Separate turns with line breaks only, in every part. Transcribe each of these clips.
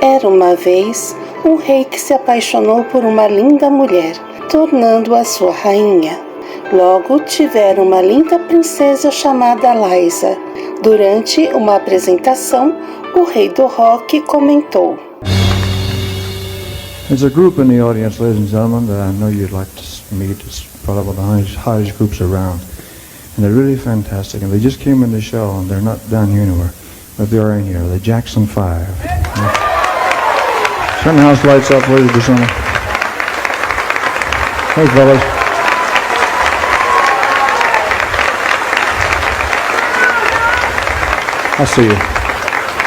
Era uma vez um rei que se apaixonou por uma linda mulher, tornando-a sua rainha. Logo tiveram uma linda princesa chamada Liza. Durante uma apresentação, o rei do rock comentou:
There's a group in the audience, ladies and gentlemen, that I know you'd like to meet. It's probably one of the hottest groups around. And they're really fantastic. And they just came in the show, and they're not down here anywhere, but they are in here. The Jackson 5. Turn the house lights up, ladies and gentlemen. Hey, fellas. I see you.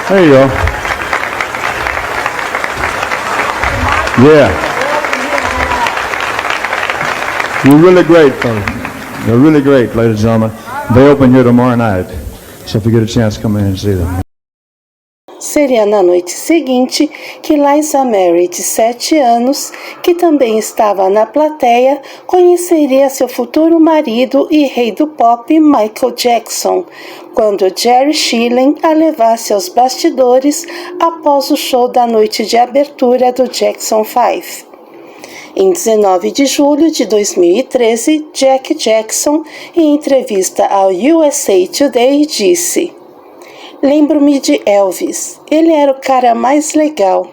There you go. Yeah. You're really great, fellas. You're really great, ladies and gentlemen. They open here tomorrow night, so if you get a chance, come in and see them.
Seria na noite seguinte que Liza Mary, de 7 anos, que também estava na plateia, conheceria seu futuro marido e rei do pop, Michael Jackson, quando Jerry Schilling a levasse aos bastidores após o show da noite de abertura do Jackson 5. Em 19 de julho de 2013, Jack Jackson, em entrevista ao USA Today, disse: "Lembro-me de Elvis. Ele era o cara mais legal.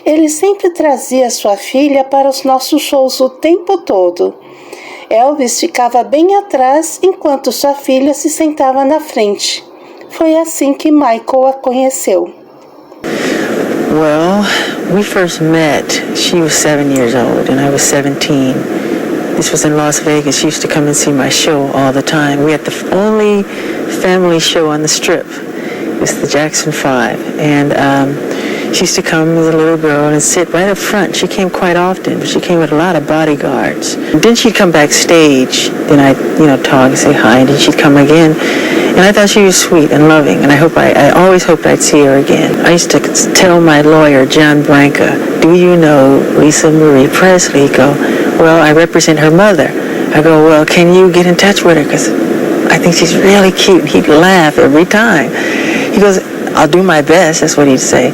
Ele sempre trazia sua filha para os nossos shows o tempo todo. Elvis ficava bem atrás enquanto sua filha se sentava na frente. Foi assim que Michael a conheceu."
Well, we first met. She was 7 years old and I was 17. This was in Las Vegas. She used to come and see my show all the time. We had the only family show on the Strip. It was the Jackson 5. And she used to come as a little girl and sit right up front. She came quite often, but she came with a lot of bodyguards. And then she'd come backstage. Then I'd, talk and say hi. And then she'd come again. And I thought she was sweet and loving. And I always hoped I'd see her again. I used to tell my lawyer, John Branca, "Do you know Lisa Marie Presley?" He'd go, "Well, I represent her mother." I go, "Well, can you get in touch with her? Because I think she's really cute." And he'd laugh every time. He goes, "I'll do my best." That's what he'd say.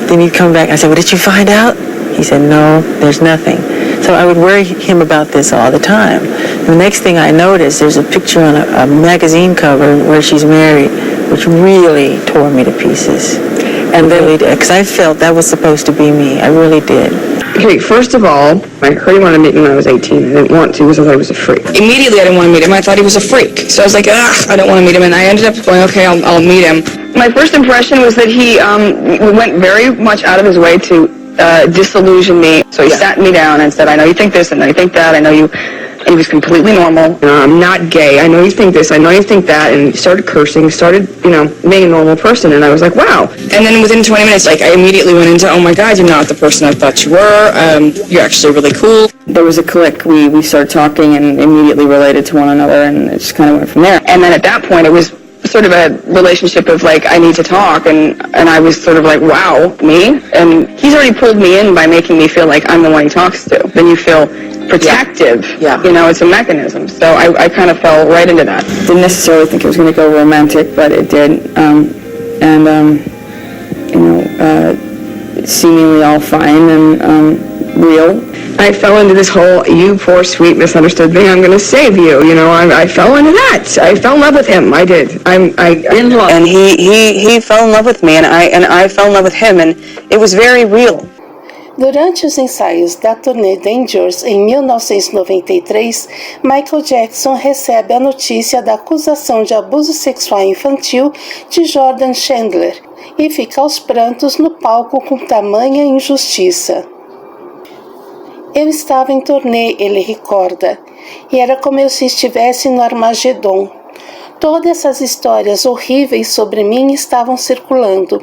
Then he'd come back. I said, "Well, did you find out?" He said, "No, there's nothing." So I would worry him about this all the time. And the next thing I noticed, there's a picture on a magazine cover where she's married, which really tore me to pieces. And then, because I felt that was supposed to be me. I really did.
Okay, first of all, I heard he wanted to meet me when I was 18. I didn't want to because I thought he was a freak. Immediately, I didn't want to meet him. I thought he was a freak. So I was like, I don't want to meet him. And I ended up going, okay, I'll meet him. My first impression was that he went very much out of his way to disillusion me. So he sat me down and said, "I know you think this, I know you think that, I know you..." And he was completely normal. "I'm not gay. I know you think this, I know you think that." And he started cursing, started, being a normal person. And I was like, wow. And then within 20 minutes, I immediately went into, "Oh my God, you're not the person I thought you were. You're actually really cool." There was a click. We started talking and immediately related to one another, and it just kind of went from there. And then at that point, it was sort of a relationship of I need to talk, and I was sort of like, wow, me? And he's already pulled me in by making me feel like I'm the one he talks to. Then you feel protective. Yeah. It's a mechanism. So I kind of fell right into that. Didn't necessarily think it was going to go romantic, but it did. Seemingly all fine and real. I fell into this whole, "You poor, sweet, misunderstood thing, I'm going to save you." I fell into that. I fell in love with him. I did. I'm in love. And he fell in love with me, and I fell in love with him, and it was very real.
Durante os ensaios da turnê Dangerous em 1993, Michael Jackson recebe a notícia da acusação de abuso sexual infantil de Jordan Chandler e fica aos prantos no palco com tamanha injustiça. "Eu estava em turnê", ele recorda, "e era como se estivesse no Armagedon. Todas essas histórias horríveis sobre mim estavam circulando.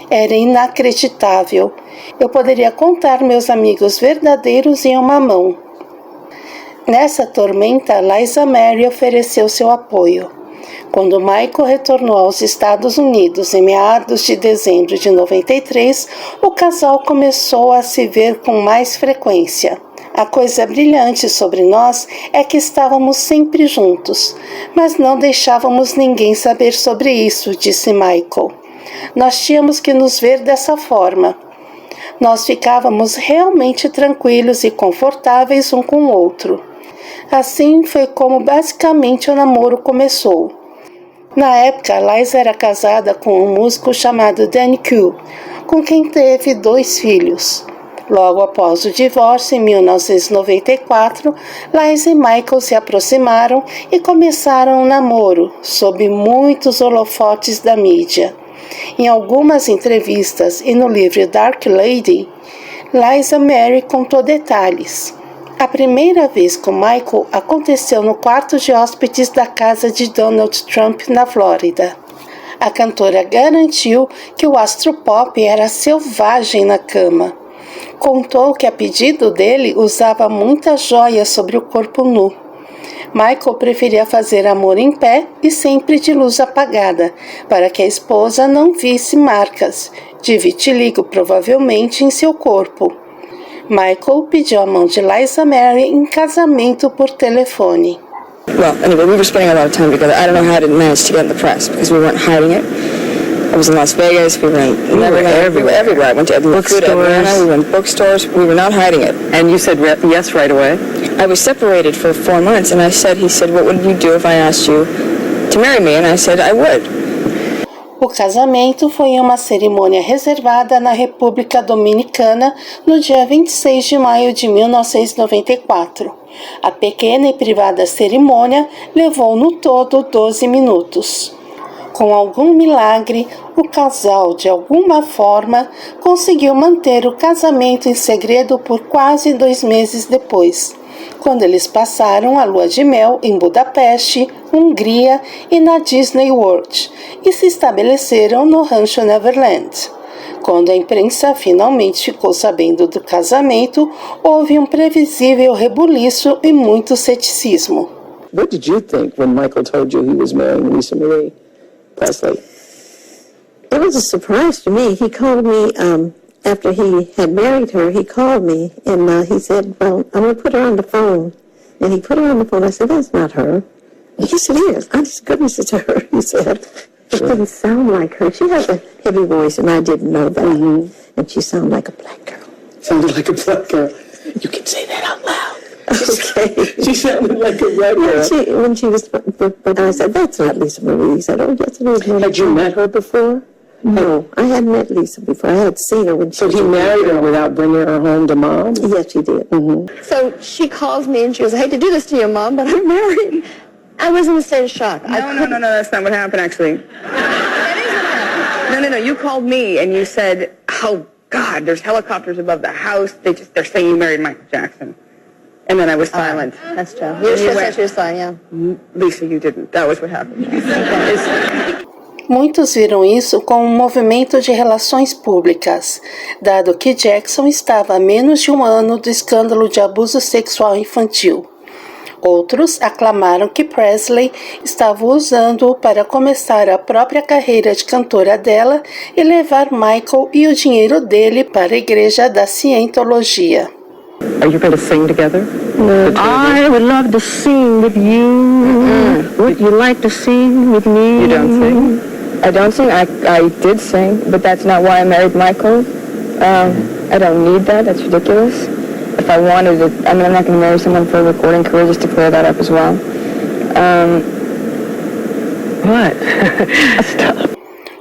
Era inacreditável. Eu poderia contar meus amigos verdadeiros em uma mão." Nessa tormenta, Liza Mary ofereceu seu apoio. Quando Michael retornou aos Estados Unidos em meados de dezembro de 93, o casal começou a se ver com mais frequência. "A coisa brilhante sobre nós é que estávamos sempre juntos, mas não deixávamos ninguém saber sobre isso", disse Michael. "Nós tínhamos que nos ver dessa forma. Nós ficávamos realmente tranquilos e confortáveis um com o outro. Assim foi como basicamente o namoro começou. Na época, Liza era casada com um músico chamado Danny Q, com quem teve 2 filhos. Logo após o divórcio, em 1994, Liza e Michael se aproximaram e começaram um namoro, sob muitos holofotes da mídia. Em algumas entrevistas e no livro Dark Lady, Liza Mary contou detalhes. A primeira vez com Michael aconteceu no quarto de hóspedes da casa de Donald Trump, na Flórida. A cantora garantiu que o astro pop era selvagem na cama. Contou que, a pedido dele, usava muitas joias sobre o corpo nu. Michael preferia fazer amor em pé e sempre de luz apagada, para que a esposa não visse marcas de vitiligo provavelmente em seu corpo. Michael pediu a mão de Liza Mary em casamento por telefone.
Well, anyway, we were spending a lot of time together. I don't know how I didn't manage to get in the press because we weren't hiding it. I was in Las Vegas. We were everywhere. I went to Atlanta. We went to bookstores. We were not hiding it.
And you said yes right away?
I was separated for 4 months, and he said, what would you do if I asked you to marry me? And I said, I would.
O casamento foi em uma cerimônia reservada na República Dominicana no dia 26 de maio de 1994. A pequena e privada cerimônia levou no todo 12 minutos. Com algum milagre, o casal, de alguma forma, conseguiu manter o casamento em segredo por quase 2 meses depois, quando eles passaram a lua de mel em Budapeste, Hungria e na Disney World, e se estabeleceram no Rancho Neverland. Quando a imprensa finalmente ficou sabendo do casamento, houve um previsível rebuliço e muito ceticismo.
What did you think when Michael told you he was marrying Lisa Marie Presley?
It was a surprise to me. He called me after he had married her. He called me and he said, "Well, I'm going to put her on the phone." And he put her on the phone. I said, "That's not her." He said, "It is. Honest goodness, it's her." He said, "It didn't sound like her. She has a heavy voice, and I didn't know that. And she sounded like a black girl."
Sounded like a black girl. You can say that out loud.
Okay.
She sounded like a red girl.
When she was, but I said, "That's not Lisa Marie." He said, "Oh, yes, it is."
Had you met her before?
No, I hadn't met Lisa before. I had seen her when she was.
So he married her without bringing her home to Mom?
Yes, he did. So she calls me and she goes, "I hate to do this to you, Mom, but I'm married." I was in a state of shock.
No, that's not what happened, actually. That is what happened. No, you called me and you said, "Oh, God, there's helicopters above the house. They're saying you married Michael Jackson." And then I was silent.
That's true. You just said she was fine, yeah.
Lisa, you didn't. That was what happened.
Muitos viram isso como um movimento de relações públicas, dado que Jackson estava a menos de 1 ano do escândalo de abuso sexual infantil. Outros aclamaram que Presley estava usando-o para começar a própria carreira de cantora dela e levar Michael e o dinheiro dele para a igreja da Scientologia.
Are you going to sing together?
No. I would love to sing with you. Would you like to sing with me?
You don't sing?
I don't sing. I did sing, but that's not why I married Michael. I don't need that. That's ridiculous. If I wanted it, I'm not going to marry someone for a recording career, just to clear that up as well.
What? Stop.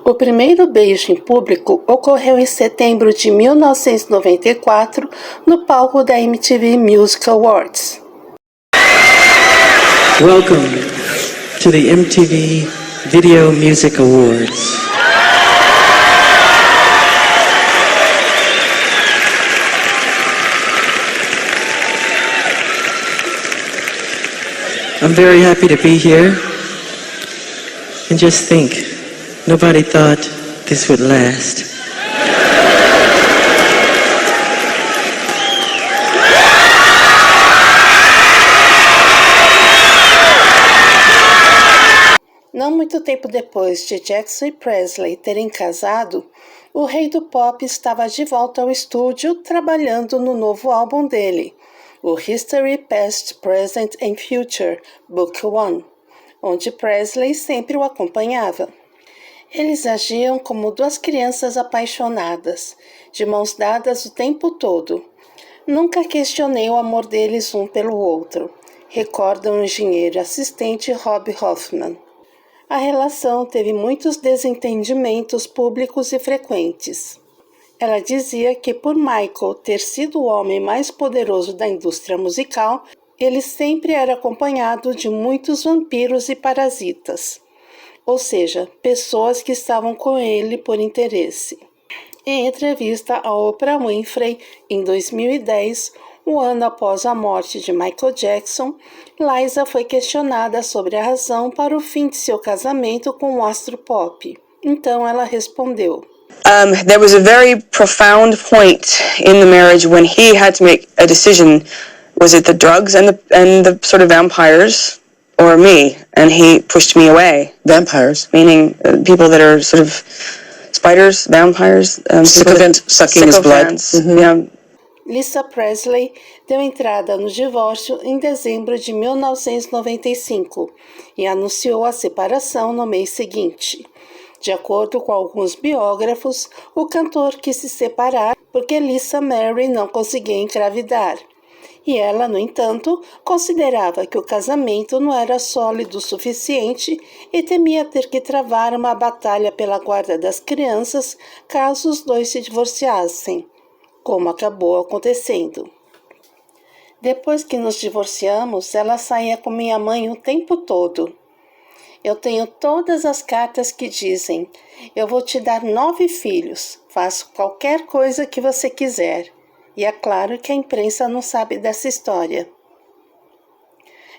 O primeiro beijo em público ocorreu em setembro de 1994 no palco da MTV Music Awards.
Welcome to the MTV Video Music Awards. I'm very happy to be here. And just think, nobody thought this would last.
Não muito tempo depois de Jackson e Presley terem casado, o rei do pop estava de volta ao estúdio trabalhando no novo álbum dele, o History, Past, Present and Future, Book One, onde Presley sempre o acompanhava. Eles agiam como duas crianças apaixonadas, de mãos dadas o tempo todo. Nunca questionei o amor deles um pelo outro, recorda o engenheiro assistente Rob Hoffman. A relação teve muitos desentendimentos públicos e frequentes. Ela dizia que por Michael ter sido o homem mais poderoso da indústria musical, ele sempre era acompanhado de muitos vampiros e parasitas, ou seja, pessoas que estavam com ele por interesse. Em entrevista a Oprah Winfrey, em 2010, um ano após a morte de Michael Jackson, Liza foi questionada sobre a razão para o fim de seu casamento com o astro pop. Então ela respondeu:
There was a very profound point in the marriage when he had to make a decision. Was it the drugs and the sort of vampires, or me? And he pushed me away.
Vampires?
Meaning people that are sort of spiders, vampires.
Sycophant, sucking his blood.
Mm-hmm. Yeah.
Lisa Presley deu entrada no divórcio em dezembro de 1995 e anunciou a separação no mês seguinte. De acordo com alguns biógrafos, o cantor quis se separar porque Lisa Mary não conseguia engravidar. E ela, no entanto, considerava que o casamento não era sólido o suficiente e temia ter que travar uma batalha pela guarda das crianças caso os dois se divorciassem, como acabou acontecendo. Depois que nos divorciamos, ela saía com minha mãe o tempo todo. Eu tenho todas as cartas que dizem: eu vou te dar 9 filhos, faço qualquer coisa que você quiser. E é claro que a imprensa não sabe dessa história.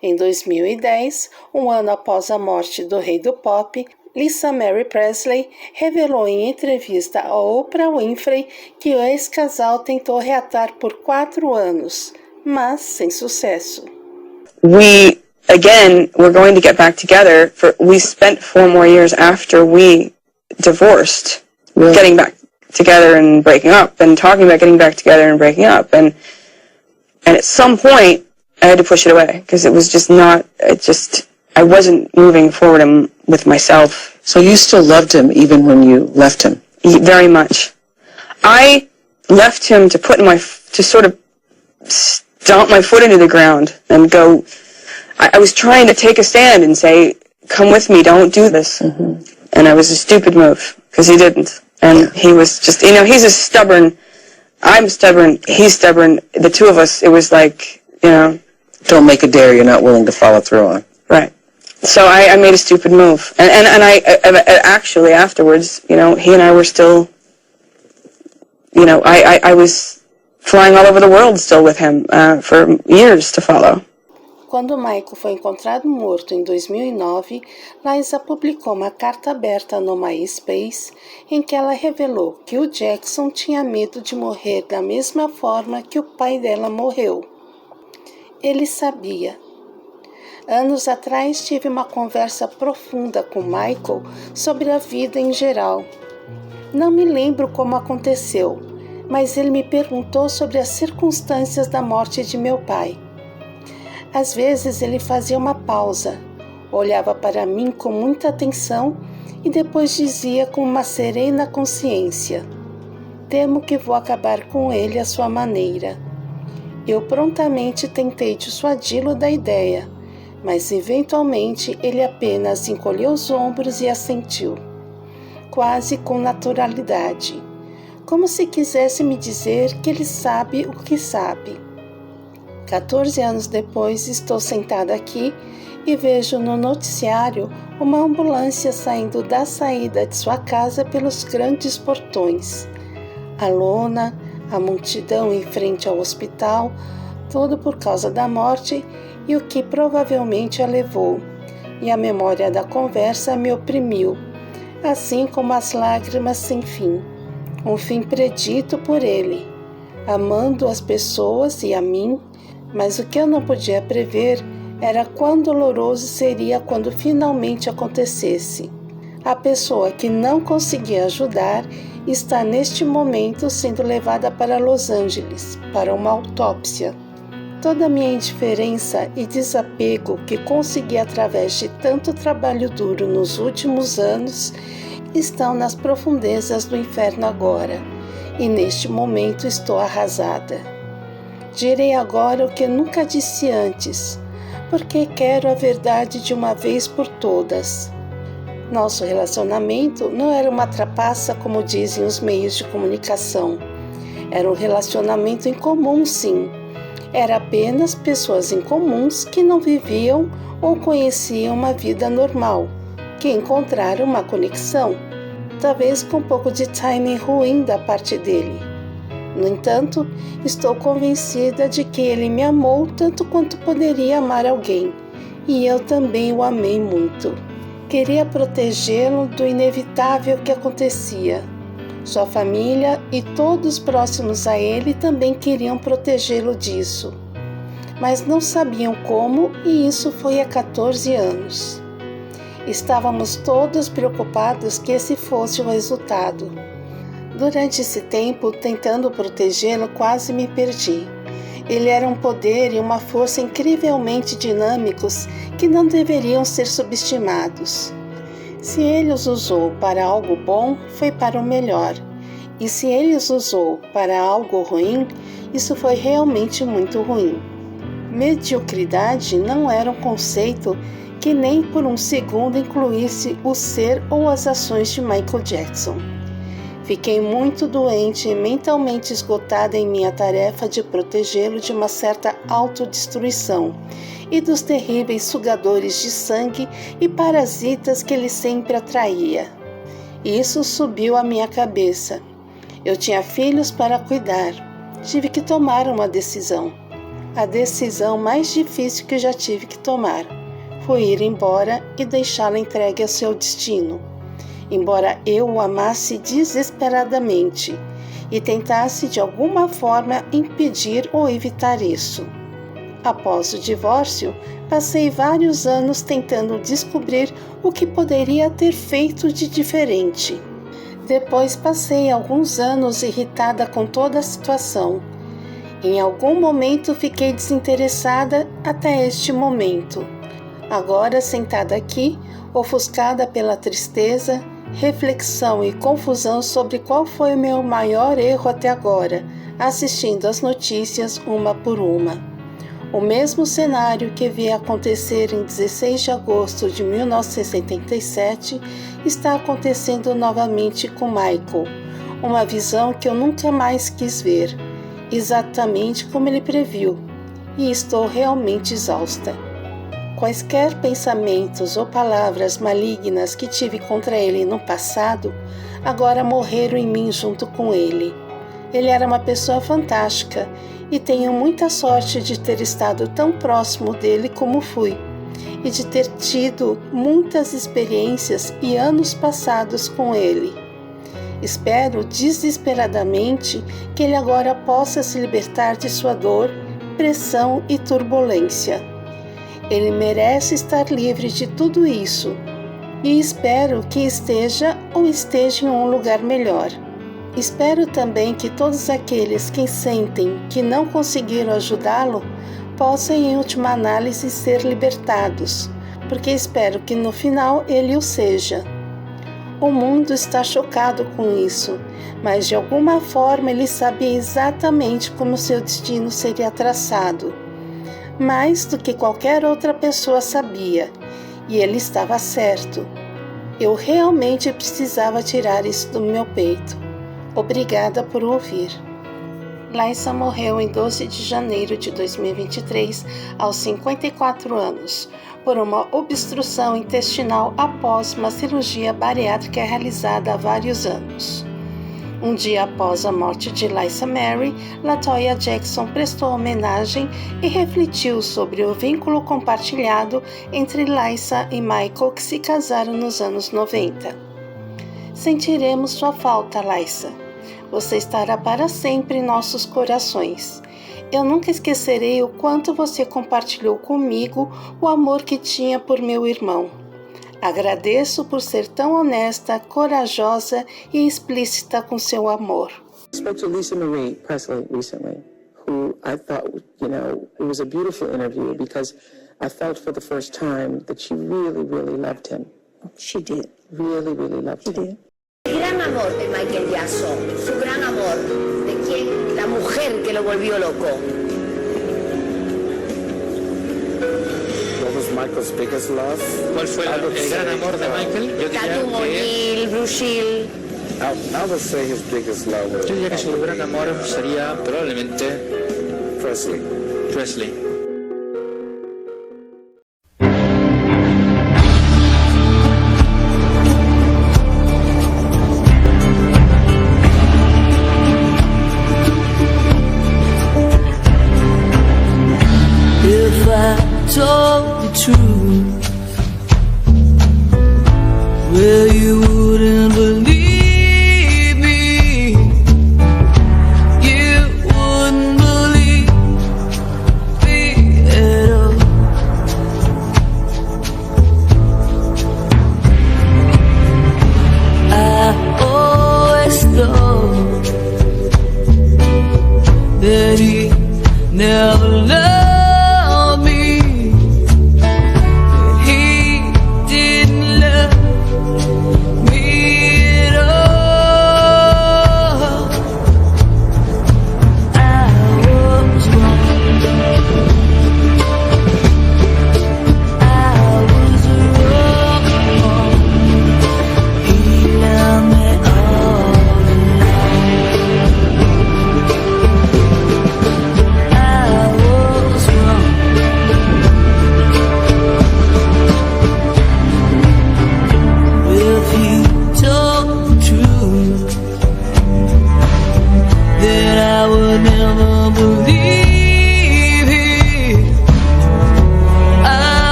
Em 2010, um ano após a morte do rei do pop, Lisa Mary Presley revelou em entrevista a Oprah Winfrey que o ex-casal tentou reatar por 4 anos, mas sem sucesso.
We, again, were going to get back together. We spent 4 more years after we divorced, getting back together and breaking up, and talking about getting back together and breaking up. And at some point, I had to push it away, because it was just not, I wasn't moving forward with myself.
So you still loved him even when you left him?
Very much. I left him to sort of stomp my foot into the ground and go, I was trying to take a stand and say, come with me, don't do this. Mm-hmm. And it was a stupid move, because he didn't. And he was just, he's a stubborn, I'm stubborn, he's stubborn. The two of us, it was like,
Don't make a dare you're not willing to follow through on.
Right. So I made a stupid move. And I actually afterwards, he and I were still, I was flying all over the world still with him for years to follow.
Quando Michael foi encontrado morto em 2009, Liza publicou uma carta aberta no MySpace em que ela revelou que o Jackson tinha medo de morrer da mesma forma que o pai dela morreu. Ele sabia. Anos atrás tive uma conversa profunda com Michael sobre a vida em geral. Não me lembro como aconteceu, mas ele me perguntou sobre as circunstâncias da morte de meu pai. Às vezes ele fazia uma pausa, olhava para mim com muita atenção e depois dizia com uma serena consciência: temo que vou acabar com ele à sua maneira. Eu prontamente tentei dissuadi-lo da ideia, mas eventualmente ele apenas encolheu os ombros e assentiu, quase com naturalidade, como se quisesse me dizer que ele sabe o que sabe. 14 anos depois, estou sentada aqui e vejo no noticiário uma ambulância saindo da saída de sua casa pelos grandes portões. A lona, a multidão em frente ao hospital, tudo por causa da morte e o que provavelmente a levou. E a memória da conversa me oprimiu, assim como as lágrimas sem fim. Um fim predito por ele, amando as pessoas e a mim. Mas o que eu não podia prever era quão doloroso seria quando finalmente acontecesse. A pessoa que não conseguia ajudar está neste momento sendo levada para Los Angeles para uma autópsia. Toda a minha indiferença e desapego que consegui através de tanto trabalho duro nos últimos anos estão nas profundezas do inferno agora, e neste momento estou arrasada. Direi agora o que nunca disse antes, porque quero a verdade de uma vez por todas. Nosso relacionamento não era uma trapaça como dizem os meios de comunicação. Era um relacionamento incomum, sim. Era apenas pessoas incomuns que não viviam ou conheciam uma vida normal, que encontraram uma conexão, talvez com um pouco de timing ruim da parte dele. No entanto, estou convencida de que ele me amou tanto quanto poderia amar alguém, e eu também o amei muito. Queria protegê-lo do inevitável que acontecia. Sua família e todos próximos a ele também queriam protegê-lo disso, mas não sabiam como, e isso foi há 14 anos. Estávamos todos preocupados que esse fosse o resultado. Durante esse tempo, tentando protegê-lo, quase me perdi. Ele era um poder e uma força incrivelmente dinâmicos que não deveriam ser subestimados. Se ele os usou para algo bom, foi para o melhor. E se ele os usou para algo ruim, isso foi realmente muito ruim. Mediocridade não era um conceito que nem por um segundo incluísse o ser ou as ações de Michael Jackson. Fiquei muito doente e mentalmente esgotada em minha tarefa de protegê-lo de uma certa autodestruição e dos terríveis sugadores de sangue e parasitas que ele sempre atraía. Isso subiu à minha cabeça. Eu tinha filhos para cuidar. Tive que tomar uma decisão. A decisão mais difícil que já tive que tomar foi ir embora e deixá-lo entregue ao seu destino. Embora eu o amasse desesperadamente e tentasse de alguma forma impedir ou evitar isso. Após o divórcio, passei vários anos tentando descobrir o que poderia ter feito de diferente. Depois passei alguns anos irritada com toda a situação. Em algum momento fiquei desinteressada até este momento. Agora, sentada aqui, ofuscada pela tristeza, reflexão e confusão sobre qual foi o meu maior erro até agora, assistindo às notícias uma por uma. O mesmo cenário que vi acontecer em 16 de agosto de 1977 está acontecendo novamente com Michael, uma visão que eu nunca mais quis ver, exatamente como ele previu, e estou realmente exausta. Quaisquer pensamentos ou palavras malignas que tive contra ele no passado, agora morreram em mim junto com ele. Ele era uma pessoa fantástica e tenho muita sorte de ter estado tão próximo dele como fui e de ter tido muitas experiências e anos passados com ele. Espero desesperadamente que ele agora possa se libertar de sua dor, pressão e turbulência. Ele merece estar livre de tudo isso e espero que esteja em um lugar melhor. Espero também que todos aqueles que sentem que não conseguiram ajudá-lo possam, em última análise, ser libertados, porque espero que no final ele o seja. O mundo está chocado com isso, mas de alguma forma ele sabia exatamente como seu destino seria traçado. Mais do que qualquer outra pessoa sabia, e ele estava certo. Eu realmente precisava tirar isso do meu peito. Obrigada por ouvir. Liza morreu em 12 de janeiro de 2023, aos 54 anos, por uma obstrução intestinal após uma cirurgia bariátrica realizada há vários anos. Um dia após a morte de Liza Mary, LaToya Jackson prestou homenagem e refletiu sobre o vínculo compartilhado entre Liza e Michael, que se casaram nos anos 90. Sentiremos sua falta, Liza. Você estará para sempre em nossos corações. Eu nunca esquecerei o quanto você compartilhou comigo o amor que tinha por meu irmão. Agradeço por ser tão honesta, corajosa e explícita com seu amor.
I spoke to Lisa Marie Presley recently, who I thought, it was a beautiful interview because I felt for the first time that she really, really loved him.
She did.
Really, really loved
She
him.
did.
El gran amor de Michael Jackson, su gran amor, de quien, la mujer que lo volvió loco.
What was Michael's biggest love?
¿Cuál fue el gran amor de Michael? Yo diría
Tatum O'Neill, Bruce Hill.
I would say his biggest love was
que su gran amor sería probablemente
Presley.
Presley.